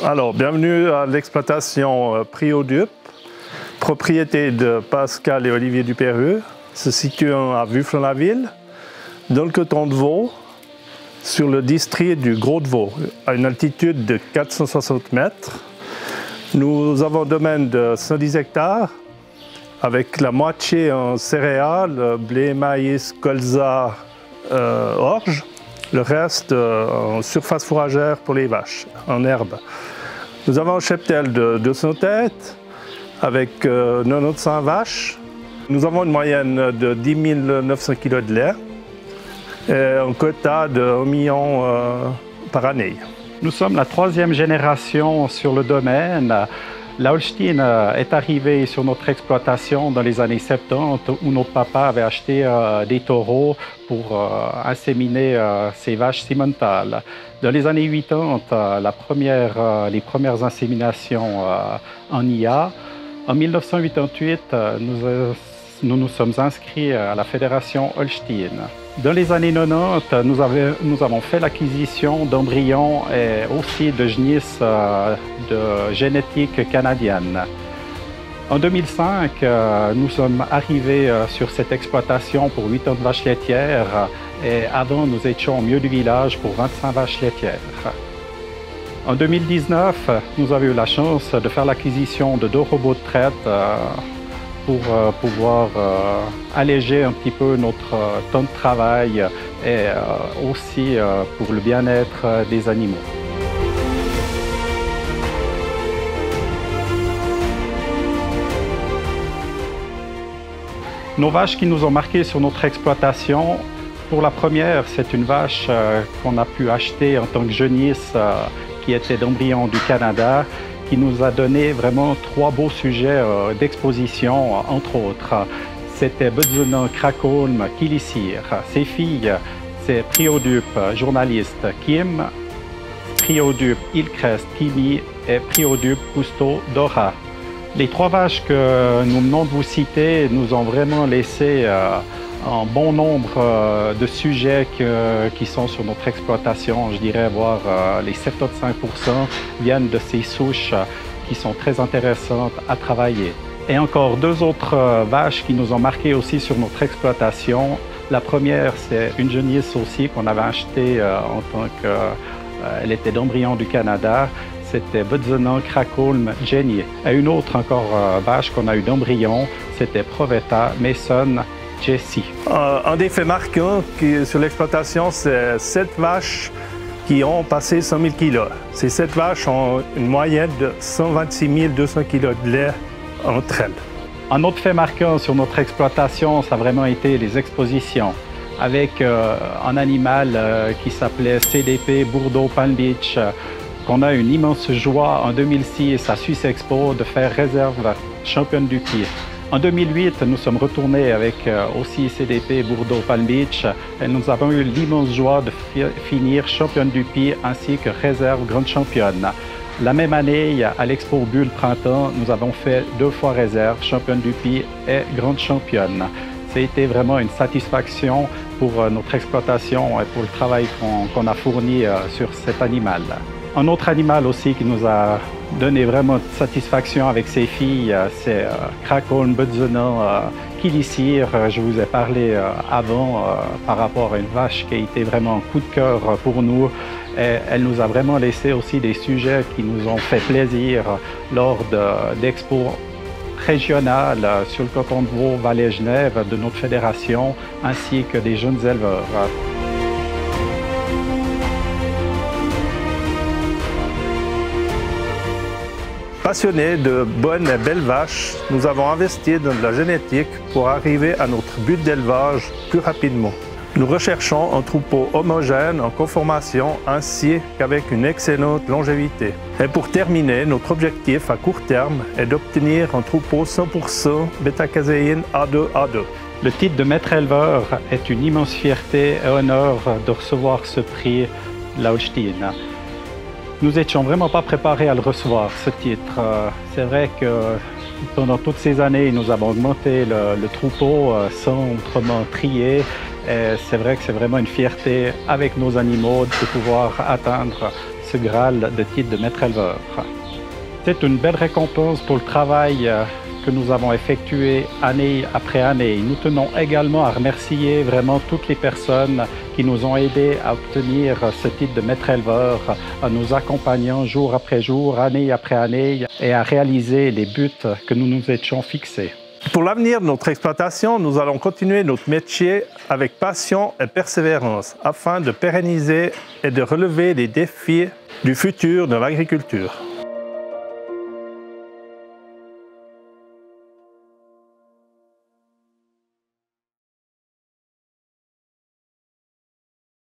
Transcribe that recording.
Alors, bienvenue à l'exploitation Priodup, propriété de Pascal et Olivier Duperreux, se situant à Vufflin-la-Ville, dans le canton de Vaud, sur le district du Gros de Vaud, à une altitude de 460 mètres. Nous avons un domaine de 110 hectares, avec la moitié en céréales, blé, maïs, colza, orge. Le reste en surface fourragère pour les vaches, en herbe. Nous avons un cheptel de 200 têtes avec 95 vaches. Nous avons une moyenne de 10 900 kg de lait et un quota de 1 million par année. Nous sommes la troisième génération sur le domaine. La Holstein est arrivée sur notre exploitation dans les années 70 où notre papa avait acheté des taureaux pour inséminer ses vaches Simmental. Dans les années 80, les premières inséminations en IA. En 1988, nous nous sommes inscrits à la fédération Holstein. Dans les années 90, nous avons fait l'acquisition d'embryons et aussi de génisses de génétique canadienne. En 2005, nous sommes arrivés sur cette exploitation pour 8 ans de vaches laitières et avant, nous étions au milieu du village pour 25 vaches laitières. En 2019, nous avons eu la chance de faire l'acquisition de 2 robots de traite pour pouvoir alléger un petit peu notre temps de travail et aussi pour le bien-être des animaux. Nos vaches qui nous ont marqués sur notre exploitation, pour la première, c'est une vache qu'on a pu acheter en tant que jeunisse qui était d'embryon du Canada, qui nous a donné vraiment 3 beaux sujets d'exposition, entre autres. C'était Budzenon, Krakolm, Kilissir. Ses filles, c'est Priodup, journaliste, Kim, Priodup, Hillcrest, Kimi et Priodup, Cousteau, Dora. Les 3 vaches que nous venons de vous citer nous ont vraiment laissé un bon nombre de sujets qui sont sur notre exploitation. Je dirais voir les 75% viennent de ces souches qui sont très intéressantes à travailler. Et encore 2 autres vaches qui nous ont marqué aussi sur notre exploitation. La première, c'est une genisse aussi qu'on avait achetée en tant qu'elle était d'embryon du Canada. C'était Budzenon, Krakolm, Jenny. Et une autre encore vache qu'on a eu d'embryon, c'était Proveta, Mason, Jessie. Un des faits marquants sur l'exploitation, c'est 7 vaches qui ont passé 100 000 kg. Ces 7 vaches ont une moyenne de 126 200 kg de lait entre elles. Un autre fait marquant sur notre exploitation, ça a vraiment été les expositions. Avec un animal qui s'appelait CDP Bordeaux Palm Beach, qu'on a une immense joie en 2006 à Suisse Expo de faire réserve championne du pied. En 2008, nous sommes retournés avec aussi CDP Bordeaux Palm Beach et nous avons eu l'immense joie de finir championne du pied ainsi que réserve grande championne. La même année, à l'Expo Bulle Printemps, nous avons fait 2 fois réserve, championne du pied et grande championne. C'était vraiment une satisfaction pour notre exploitation et pour le travail qu'on a fourni sur cet animal. Un autre animal aussi qui nous a donné vraiment de satisfaction avec ses filles, c'est Krakolm, Budzenon, Kilissir. Je vous ai parlé avant par rapport à une vache qui a été vraiment un coup de cœur pour nous. Et elle nous a vraiment laissé aussi des sujets qui nous ont fait plaisir lors d'expos régionales sur le canton de Vaud, Valais-Genève de notre fédération, ainsi que des jeunes éleveurs. Passionnés de bonnes et belles vaches, nous avons investi dans de la génétique pour arriver à notre but d'élevage plus rapidement. Nous recherchons un troupeau homogène en conformation ainsi qu'avec une excellente longévité. Et pour terminer, notre objectif à court terme est d'obtenir un troupeau 100% bêta-caséine A2A2. Le titre de maître éleveur est une immense fierté et honneur de recevoir ce prix, la Holstein. Nous n'étions vraiment pas préparés à le recevoir, ce titre. C'est vrai que pendant toutes ces années, nous avons augmenté le troupeau sans autrement trier. C'est vrai que c'est vraiment une fierté avec nos animaux de pouvoir atteindre ce Graal de titre de maître éleveur. C'est une belle récompense pour le travail que nous avons effectué année après année. Nous tenons également à remercier vraiment toutes les personnes qui nous ont aidés à obtenir ce titre de maître éleveur, en nous accompagnant jour après jour, année après année, et à réaliser les buts que nous nous étions fixés. Pour l'avenir de notre exploitation, nous allons continuer notre métier avec passion et persévérance afin de pérenniser et de relever les défis du futur de l'agriculture.